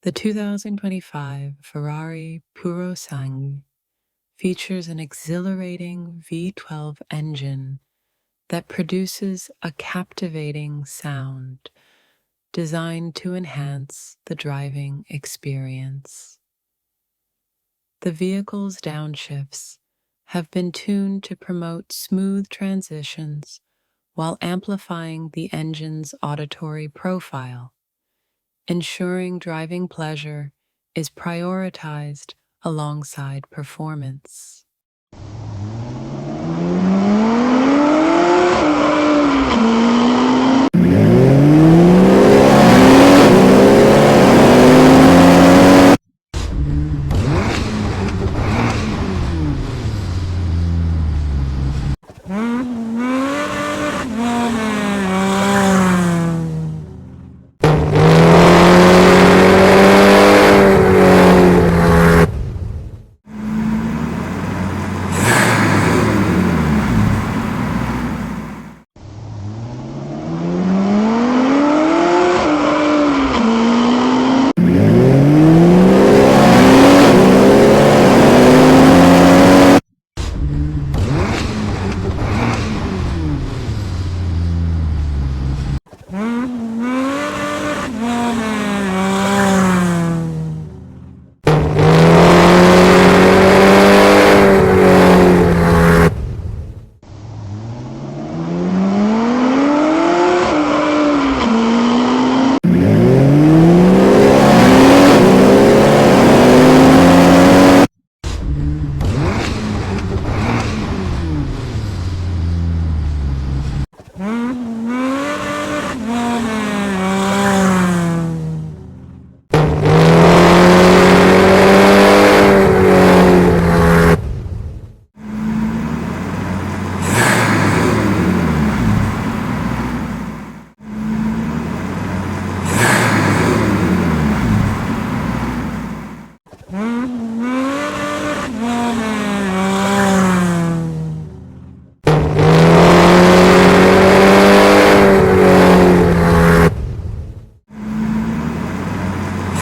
The 2025 Ferrari Purosangue features an exhilarating V12 engine that produces a captivating sound designed to enhance the driving experience. The vehicle's downshifts have been tuned to promote smooth transitions while amplifying the engine's auditory profile, ensuring driving pleasure is prioritized alongside performance.